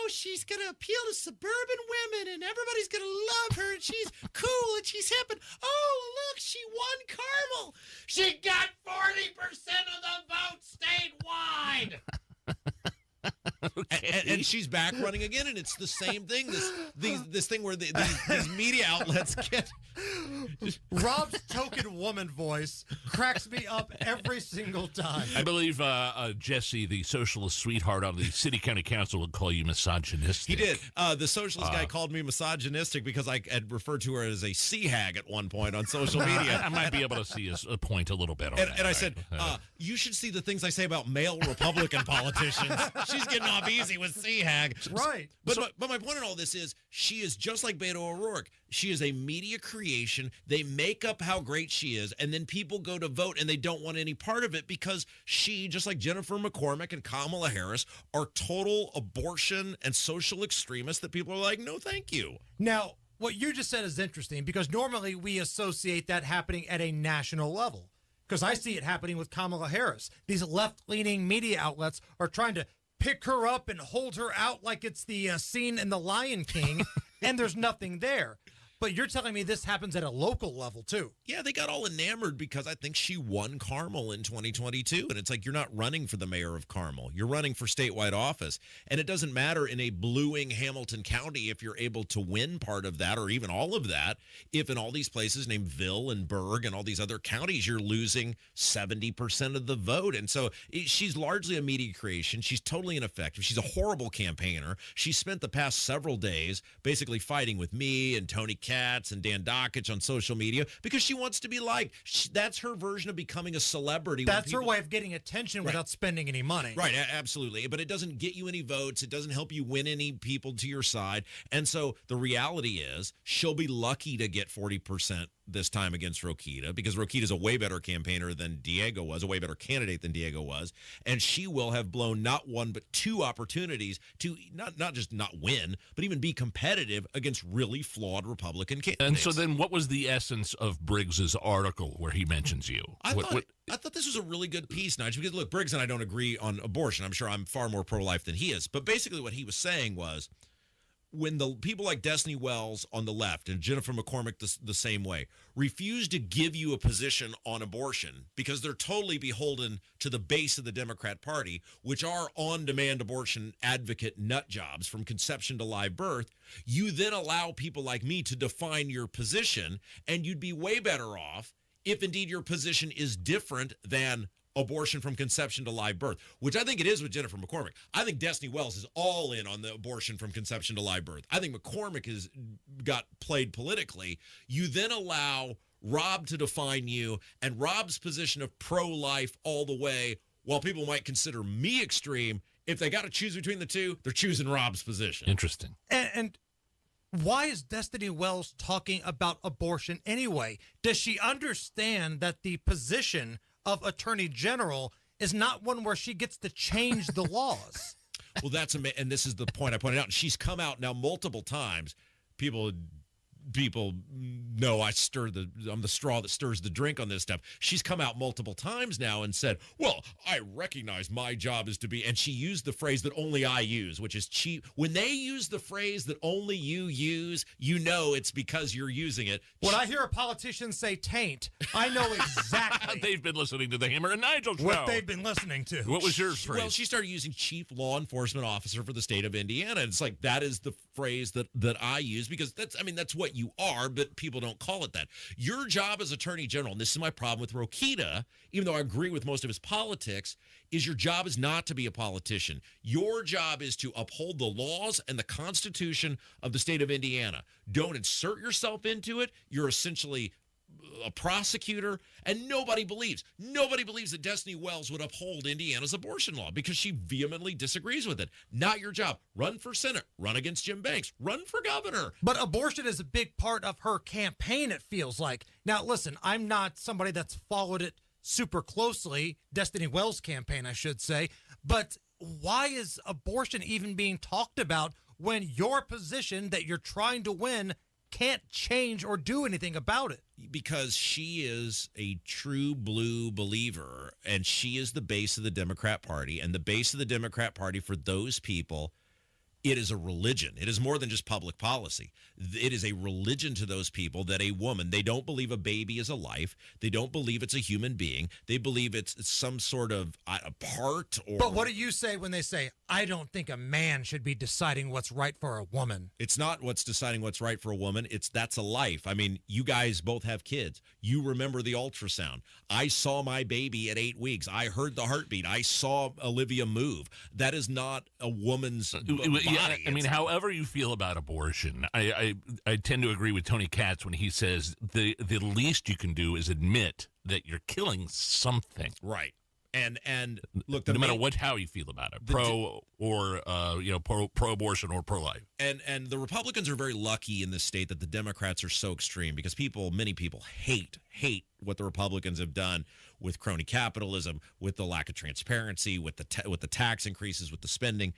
she's going to appeal to suburban women, and everybody's going to love her, and she's cool, and she's hip, and oh, look, she won Carmel. She got 40% of the vote statewide. Okay. And she's back running again, and it's the same thing. This thing where these media outlets get Rob's token woman voice cracks me up every single time. I believe Jesse, the socialist sweetheart on the city county council, would call you misogynistic. He did. The socialist guy called me misogynistic because I had referred to her as a sea hag at one point on social media. I might be able to see a point a little bit on that. And I said, you should see the things I say about male Republican politicians. She's getting off easy with sea hag. Right. But my point in all this is she is just like Beto O'Rourke. She is a media creation. They make up how great she is, and then people go to vote, and they don't want any part of it because she, just like Jennifer McCormick and Kamala Harris, are total abortion and social extremists that people are like, no, thank you. Now, what you just said is interesting because normally we associate that happening at a national level because I see it happening with Kamala Harris. These left-leaning media outlets are trying to pick her up and hold her out like it's the scene in The Lion King, and there's nothing there. But you're telling me this happens at a local level, too. Yeah, they got all enamored because I think she won Carmel in 2022. And it's like, you're not running for the mayor of Carmel. You're running for statewide office. And it doesn't matter in a bluing Hamilton County if you're able to win part of that or even all of that. If in all these places named Ville and Berg and all these other counties, you're losing 70% of the vote. And so she's largely a media creation. She's totally ineffective. She's a horrible campaigner. She spent the past several days basically fighting with me and Tony Katz and Dan Dockich on social media because she wants to be liked. That's her version of becoming a celebrity. That's her way of getting attention without spending any money. Right, absolutely. But it doesn't get you any votes. It doesn't help you win any people to your side. And so the reality is she'll be lucky to get 40% this time against Rokita because Rokita's a way better campaigner than Diego was, a way better candidate than Diego was. And she will have blown not one but two opportunities to not just not win, but even be competitive against really flawed Republican candidates. And so then what was the essence of Briggs's article where he mentions you? I thought this was a really good piece, Nigel, because look, Briggs and I don't agree on abortion. I'm sure I'm far more pro-life than he is. But basically what he was saying was, when the people like Destiny Wells on the left and Jennifer McCormick the same way refuse to give you a position on abortion because they're totally beholden to the base of the Democrat Party, which are on-demand abortion advocate nut jobs from conception to live birth, you then allow people like me to define your position, and you'd be way better off if indeed your position is different than abortion from conception to live birth, which I think it is with Jennifer McCormick. I think Destiny Wells is all in on the abortion from conception to live birth. I think McCormick has got played politically. You then allow Rob to define you and Rob's position of pro-life all the way, while people might consider me extreme. If they got to choose between the two, they're choosing Rob's position. Interesting. And why is Destiny Wells talking about abortion anyway? Does she understand that the position of Attorney General is not one where she gets to change the laws? Well, and this is the point I pointed out. She's come out now multiple times. People know I'm the straw that stirs the drink on this stuff. She's come out multiple times now and said, well, I recognize my job is to be, and she used the phrase that only I use, which is cheap. When they use the phrase that only you use, you know it's because you're using it. When I hear a politician say taint, I know exactly. They've been listening to the Hammer and Nigel show. What they've been listening to. What was your phrase? Well, she started using chief law enforcement officer for the state of Indiana. It's like, that is the phrase that I use because that's what what you are, but people don't call it that. Your job as Attorney General, and this is my problem with Rokita, even though I agree with most of his politics, is your job is not to be a politician. Your job is to uphold the laws and the Constitution of the state of Indiana. Don't insert yourself into it. You're essentially a prosecutor, and nobody believes that Destiny Wells would uphold Indiana's abortion law because she vehemently disagrees with it. Not your job. Run for Senate. Run against Jim Banks. Run for governor. But abortion is a big part of her campaign, it feels like. Now, listen, I'm not somebody that's followed it super closely, Destiny Wells' campaign, I should say, but why is abortion even being talked about when your position that you're trying to win can't change or do anything about it? Because she is a true blue believer, and she is the base of the Democrat Party, and the base of the Democrat Party for those people, it is a religion. It is more than just public policy. It is a religion to those people that a woman, they don't believe a baby is a life. They don't believe it's a human being. They believe it's some sort of a part. Or. But what do you say when they say, I don't think a man should be deciding what's right for a woman? It's not what's deciding what's right for a woman. That's a life. I mean, you guys both have kids. You remember the ultrasound. I saw my baby at 8 weeks. I heard the heartbeat. I saw Olivia move. That is not a woman's body. Yeah, I mean, however you feel about abortion, I tend to agree with Tony Katz when he says the least you can do is admit that you're killing something. Right. And look, no matter how you feel about it, pro abortion or pro life. And the Republicans are very lucky in this state that the Democrats are so extreme because many people hate what the Republicans have done with crony capitalism, with the lack of transparency, with the tax increases, with the spending.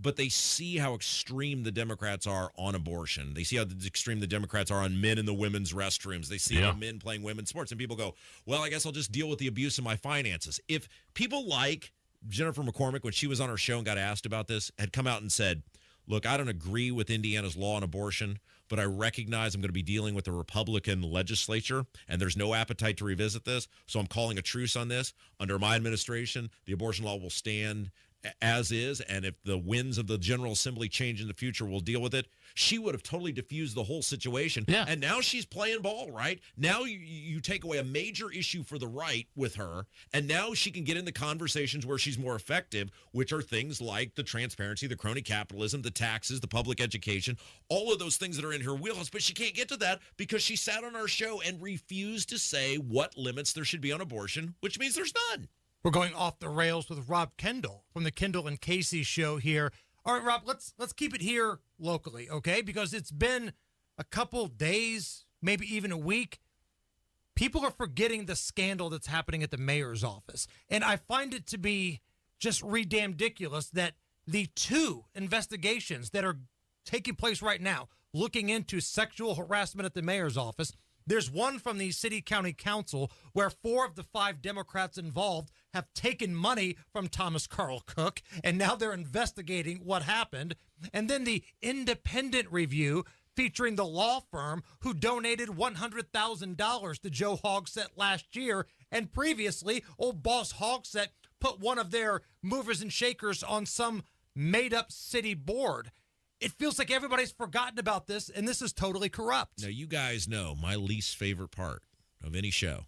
But they see how extreme the Democrats are on abortion. They see how extreme the Democrats are on men in the women's restrooms. They see how men playing women's sports. And people go, well, I guess I'll just deal with the abuse of my finances. If people like Jennifer McCormick, when she was on her show and got asked about this, had come out and said, look, I don't agree with Indiana's law on abortion, but I recognize I'm going to be dealing with the Republican legislature, and there's no appetite to revisit this, so I'm calling a truce on this. Under my administration, the abortion law will stand as is, and if the winds of the General Assembly change in the future, we'll deal with it. She would have totally diffused the whole situation. Yeah. And now she's playing ball, right? Now you take away a major issue for the right with her, and now she can get into conversations where she's more effective, which are things like the transparency, the crony capitalism, the taxes, the public education, all of those things that are in her wheelhouse. But she can't get to that because she sat on our show and refused to say what limits there should be on abortion, which means there's none. We're going off the rails with Rob Kendall from the Kendall and Casey show here. All right, Rob, let's keep it here locally, okay? Because it's been a couple days, maybe even a week. People are forgetting the scandal that's happening at the mayor's office. And I find it to be just ridiculous that the two investigations that are taking place right now, looking into sexual harassment at the mayor's office, there's one from the city county council where 4 of the 5 Democrats involved have taken money from Thomas Carl Cook, and now they're investigating what happened. And then the independent review featuring the law firm who donated $100,000 to Joe Hogsett last year, and previously, old boss Hogsett put one of their movers and shakers on some made-up city board. It feels like everybody's forgotten about this, and this is totally corrupt. Now, you guys know my least favorite part of any show,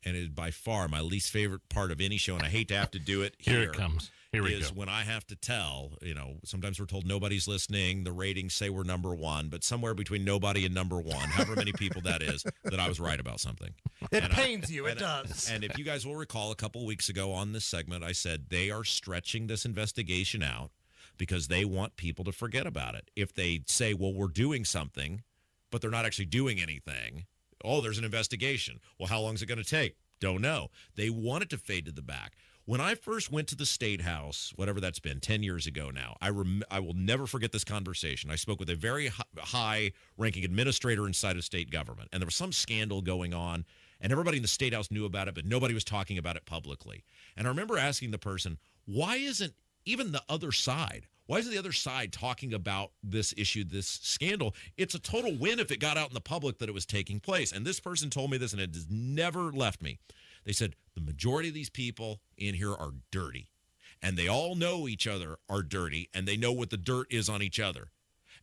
and it is by far my least favorite part of any show, and I hate to have to do it here. Here it comes. Here we go. When I have to tell, sometimes we're told nobody's listening, the ratings say we're number one, but somewhere between nobody and number one, however many people that is, that I was right about something. It pains you. It does. And if you guys will recall, a couple of weeks ago on this segment, I said they are stretching this investigation out because they want people to forget about it. If they say, well, we're doing something, but they're not actually doing anything, oh, there's an investigation. Well, how long is it going to take? Don't know. They want it to fade to the back. When I first went to the State House, whatever that's been, 10 years ago now, I will never forget this conversation. I spoke with a very high-ranking administrator inside of state government, and there was some scandal going on, and everybody in the State House knew about it, but nobody was talking about it publicly. And I remember asking the person, why isn't even the other side, why isn't the other side talking about this issue, this scandal? It's a total win if it got out in the public that it was taking place. And this person told me this, and it has never left me. They said, the majority of these people in here are dirty, and they all know each other are dirty, and they know what the dirt is on each other.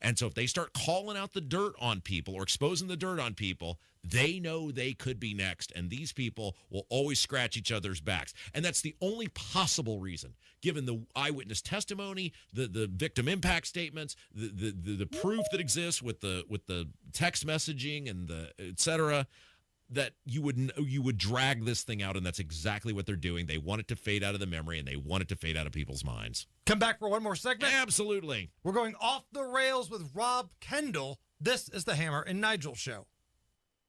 And so if they start calling out the dirt on people or exposing the dirt on people, they know they could be next, and these people will always scratch each other's backs. And that's the only possible reason, given the eyewitness testimony, the victim impact statements, the proof that exists with the text messaging and the et cetera, that you would drag this thing out, and that's exactly what they're doing. They want it to fade out of the memory, and they want it to fade out of people's minds. Come back for one more segment? Absolutely. We're going off the rails with Rob Kendall. This is the Hammer and Nigel Show.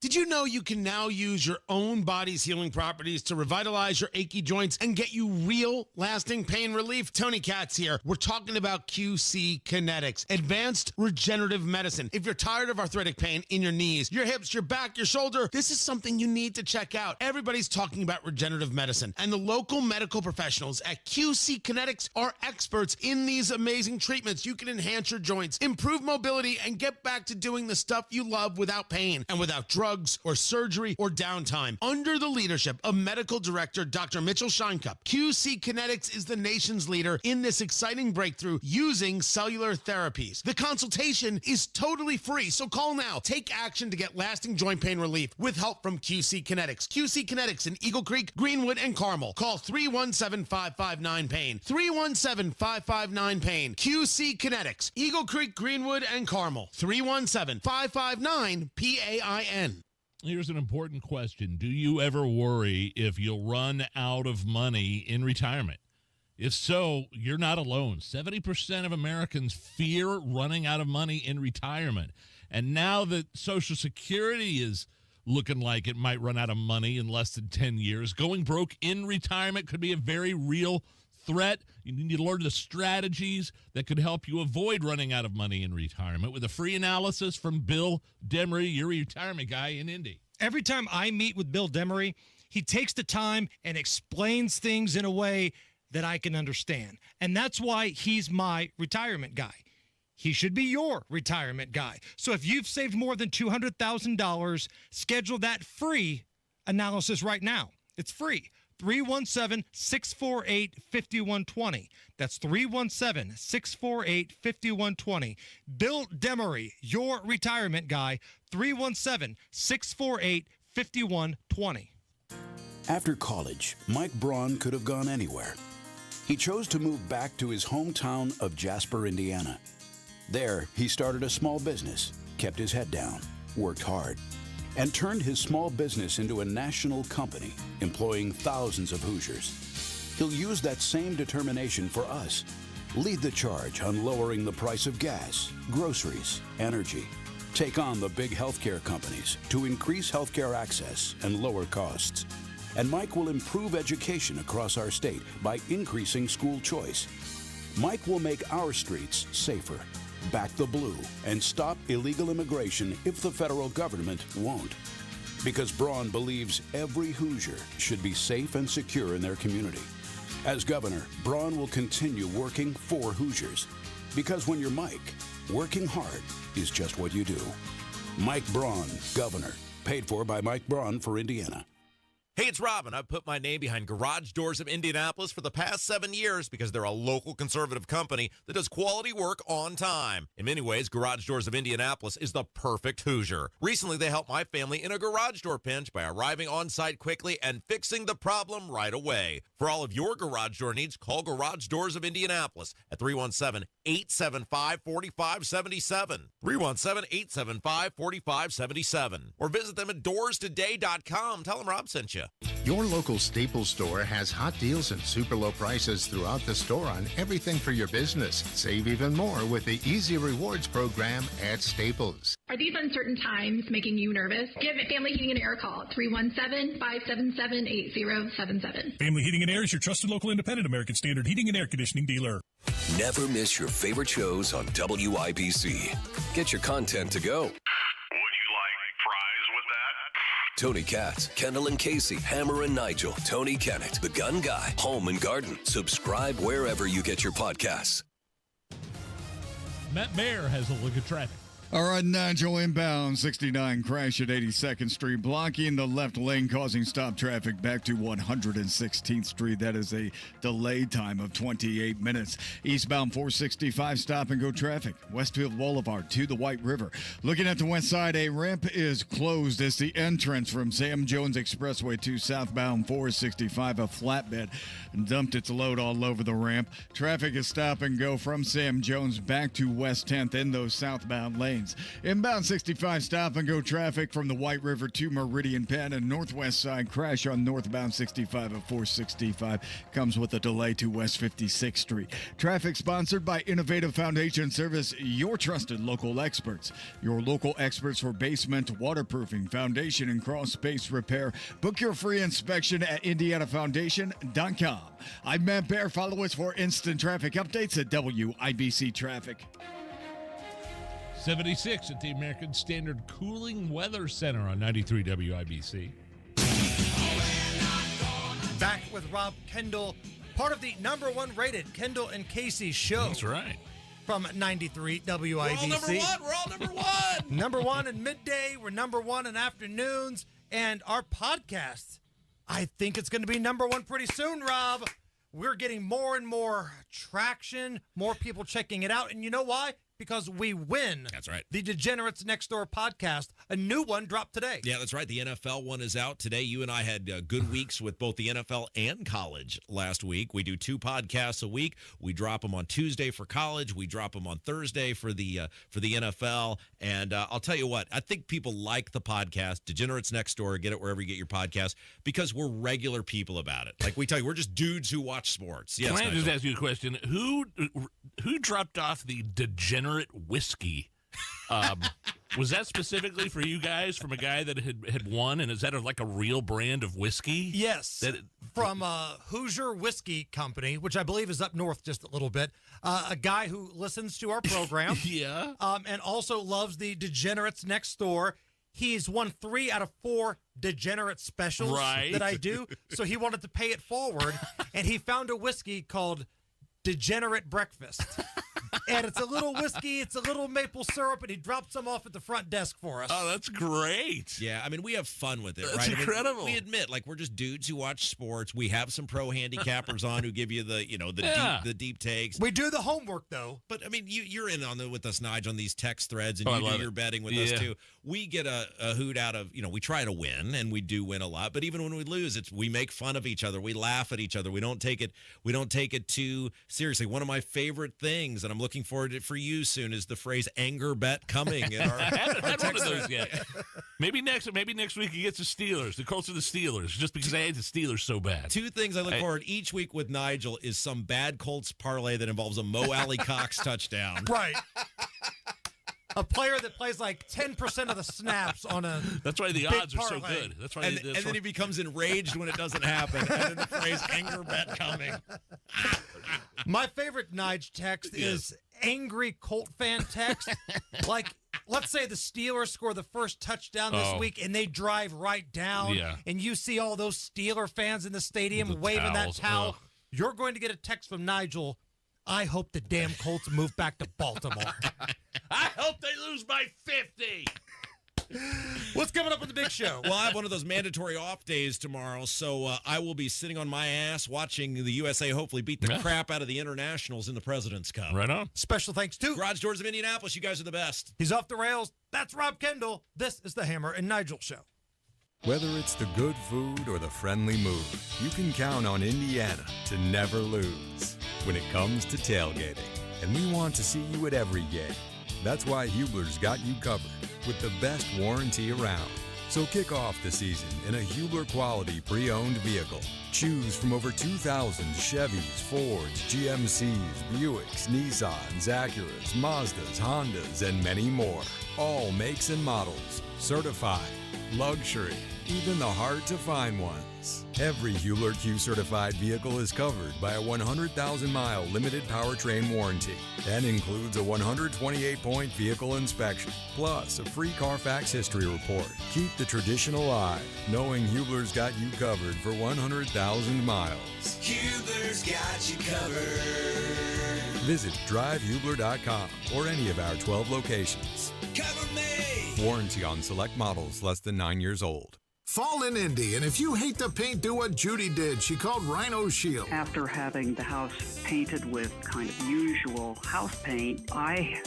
Did you know you can now use your own body's healing properties to revitalize your achy joints and get you real lasting pain relief? Tony Katz here. We're talking about QC Kinetics, advanced regenerative medicine. If you're tired of arthritic pain in your knees, your hips, your back, your shoulder, this is something you need to check out. Everybody's talking about regenerative medicine, and the local medical professionals at QC Kinetics are experts in these amazing treatments. You can enhance your joints, improve mobility, and get back to doing the stuff you love without pain and without drugs or surgery or downtime. Under the leadership of Medical Director Dr. Mitchell Scheinkup, QC Kinetics is the nation's leader in this exciting breakthrough using cellular therapies. The consultation is totally free, so call now. Take action to get lasting joint pain relief with help from QC Kinetics. QC Kinetics in Eagle Creek, Greenwood, and Carmel. Call 317-559-PAIN. 317-559-PAIN. QC Kinetics, Eagle Creek, Greenwood, and Carmel. 317-559-PAIN. Here's an important question. Do you ever worry if you'll run out of money in retirement? If so, you're not alone. 70% of Americans fear running out of money in retirement. And now that Social Security is looking like it might run out of money in less than 10 years, going broke in retirement could be a very real threat. You need to learn the strategies that could help you avoid running out of money in retirement with a free analysis from Bill Demery, your retirement guy in Indy. Every time I meet with Bill Demery, he takes the time and explains things in a way that I can understand. And that's why he's my retirement guy. He should be your retirement guy. So if you've saved more than $200,000, schedule that free analysis right now. It's free. 317-648-5120. That's 317-648-5120. Bill Demery, your retirement guy, 317-648-5120. After college, Mike Braun could have gone anywhere. He chose to move back to his hometown of Jasper, Indiana. There, he started a small business, kept his head down, worked hard, and turned his small business into a national company, employing thousands of Hoosiers. He'll use that same determination for us. Lead the charge on lowering the price of gas, groceries, energy. Take on the big healthcare companies to increase healthcare access and lower costs. And Mike will improve education across our state by increasing school choice. Mike will make our streets safer, back the blue, and stop illegal immigration if the federal government won't. Because Braun believes every Hoosier should be safe and secure in their community. As governor, Braun will continue working for Hoosiers. Because when you're Mike, working hard is just what you do. Mike Braun, governor. Paid for by Mike Braun for Indiana. Hey, it's Robin. I've put my name behind Garage Doors of Indianapolis for the past 7 years because they're a local conservative company that does quality work on time. In many ways, Garage Doors of Indianapolis is the perfect Hoosier. Recently, they helped my family in a garage door pinch by arriving on site quickly and fixing the problem right away. For all of your garage door needs, call Garage Doors of Indianapolis at 317-875-4577. 317-875-4577. Or visit them at doorstoday.com. Tell them Rob sent you. Your local Staples store has hot deals and super low prices throughout the store on everything for your business. Save even more with the Easy Rewards program at Staples. Are these uncertain times making you nervous? Give Family Heating and Air a call at 317-577-8077. Family Heating and Air is your trusted local independent American Standard heating and air conditioning dealer. Never miss your favorite shows on WIBC. Get your content to go. Tony Katz, Kendall and Casey, Hammer and Nigel, Tony Kennett, The Gun Guy, Home and Garden. Subscribe wherever you get your podcasts. Matt Mayer has a look at traffic. All right, Nigel inbound 69 crash at 82nd Street, blocking the left lane, causing stop traffic back to 116th Street. That is a delay time of 28 minutes. Eastbound 465 stop and go traffic, Westfield Boulevard to the White River. Looking at the west side, a ramp is closed as the entrance from Sam Jones Expressway to southbound 465. A flatbed dumped its load all over the ramp. Traffic is stop and go from Sam Jones back to West 10th in those southbound lanes. Inbound 65 stop and go traffic from the White River to Meridian Penn, and northwest side crash on northbound 65 at 465 comes with a delay to West 56th Street. Traffic sponsored by Innovative Foundation Service, your trusted local experts. Your local experts for basement waterproofing, foundation, and crawl space repair. Book your free inspection at indianafoundation.com. I'm Matt Bear. Follow us for instant traffic updates at WIBC Traffic. 76 at the American Standard Cooling Weather Center on 93 WIBC. Back with Rob Kendall, part of the number one rated Kendall and Casey show. That's right. From 93 WIBC. We're all number one. We're all number one. Number one in midday. We're number one in afternoons. And our podcast, I think it's going to be number one pretty soon, Rob. We're getting more and more traction, more people checking it out. And you know why? Because we win. That's right. The Degenerates Next Door podcast. A new one dropped today. Yeah, that's right. The NFL one is out today. You and I had good weeks with both the NFL and college last week. We do 2 podcasts a week. We drop them on Tuesday for college. We drop them on Thursday for the NFL. And I'll tell you what, I think people like the podcast, Degenerates Next Door. Get it wherever you get your podcast, because we're regular people about it. Like we tell you, we're just dudes who watch sports. Yes, Can I just ask you a question? Who dropped off the Degenerate whiskey? Was that specifically for you guys, from a guy that had won? And is that like a real brand of whiskey? Yes. From Hoosier Whiskey Company, which I believe is up north just a little bit. A guy who listens to our program. Yeah. And also loves the Degenerates Next Door. He's won 3 out of 4 Degenerate specials that I do. So he wanted to pay it forward. And he found a whiskey called Degenerate Breakfast. And it's a little whiskey, it's a little maple syrup, and he dropped some off at the front desk for us. Oh, that's great. Yeah, I mean, we have fun with it, That's right? incredible. I mean, we admit, like, we're just dudes who watch sports. We have some pro handicappers on who give you the deep takes. We do the homework, though. But, I mean, you're in on with us, Nigel, on these text threads, and you do your betting with us, too. We get a hoot out of, we try to win, and we do win a lot. But even when we lose, we make fun of each other. We laugh at each other. We don't take it too seriously. One of my favorite things, and I'm looking forward to it for you soon, is the phrase "anger bet" coming. In our, I haven't had one of those yet. Maybe next week he gets the Steelers. The Colts are the Steelers, just because I hate the Steelers so bad. 2 things I look forward each week with Nigel is some bad Colts parlay that involves a Mo Alley Cox touchdown. Right. A player that plays like 10% of the snaps on a That's why the odds are so parlay. good. That's why. And then he becomes enraged when it doesn't happen. And then the phrase "anger bet" coming. My favorite Nige text is angry Colt fan text. Like, let's say the Steelers score the first touchdown this week and they drive right down, and you see all those Steeler fans in the stadium waving that towel. You're going to get a text from Nigel. I hope the damn Colts move back to Baltimore. I hope they lose by 50. What's coming up with the big show? Well, I have one of those mandatory off days tomorrow, so I will be sitting on my ass watching the USA hopefully beat the crap out of the Internationals in the President's Cup. Right on. Special thanks to Garage Doors of Indianapolis. You guys are the best. He's off the rails. That's Rob Kendall. This is the Hammer and Nigel Show. Whether it's the good food or the friendly mood, you can count on Indiana to never lose when it comes to tailgating. And we want to see you at every game. That's why Hubler's got you covered with the best warranty around. So kick off the season in a Hubler quality pre-owned vehicle. Choose from over 2,000 Chevys, Fords, GMCs, Buicks, Nissans, Acuras, Mazdas, Hondas, and many more. All makes and models. Certified. Luxury. Even the hard-to-find ones. Every Hubler Q-certified vehicle is covered by a 100,000-mile limited powertrain warranty and includes a 128-point vehicle inspection, plus a free Carfax history report. Keep the tradition alive, knowing Hubler's got you covered for 100,000 miles. Hubler's got you covered. Visit drivehubler.com or any of our 12 locations. Cover me! Warranty on select models less than 9 years old. Fall in Indy, and if you hate the paint, do what Judy did. She called Rhino Shield. After having the house painted with kind of usual house paint, I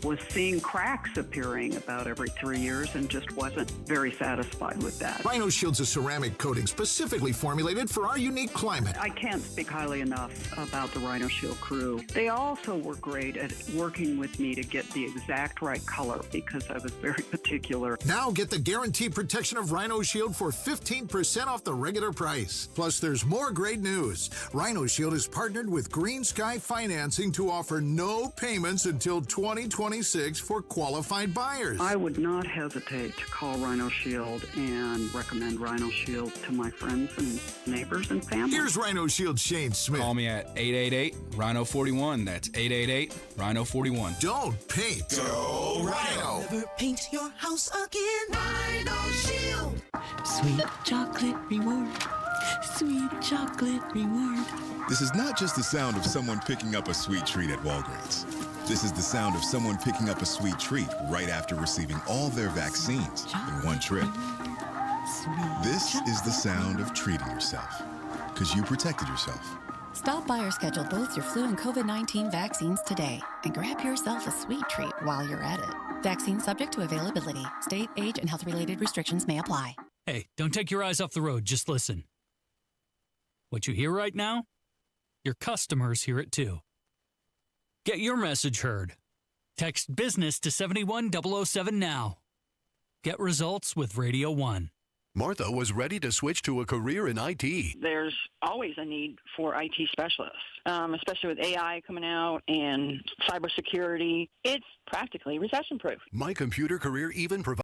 was seeing cracks appearing about every 3 years and just wasn't very satisfied with that. Rhino Shield's a ceramic coating specifically formulated for our unique climate. I can't speak highly enough about the Rhino Shield crew. They also were great at working with me to get the exact right color because I was very particular. Now get the guaranteed protection of Rhino Shield for 15% off the regular price. Plus, there's more great news. Rhino Shield is partnered with Green Sky Financing to offer no payments until 2026 for qualified buyers. I would not hesitate to call Rhino Shield and recommend Rhino Shield to my friends and neighbors and family. Here's Rhino Shield Shane Smith. Call me at 888-RHINO-41. That's 888-RHINO-41. Don't paint. Go Rhino. Never paint your house again. Rhino Shield. Sweet chocolate reward. Sweet chocolate reward. This is not just the sound of someone picking up a sweet treat at Walgreens. This is the sound of someone picking up a sweet treat right after receiving all their vaccines in one trip. This is the sound of treating yourself, because you protected yourself. Stop by or schedule both your flu and COVID-19 vaccines today and grab yourself a sweet treat while you're at it. Vaccine subject to availability. State, age, and health-related restrictions may apply. Hey, don't take your eyes off the road. Just listen. What you hear right now? Your customers hear it too. Get your message heard. Text BUSINESS to 71007 now. Get results with Radio 1. Martha was ready to switch to a career in IT. There's always a need for IT specialists, especially with AI coming out and cybersecurity. It's practically recession-proof. My Computer Career even provides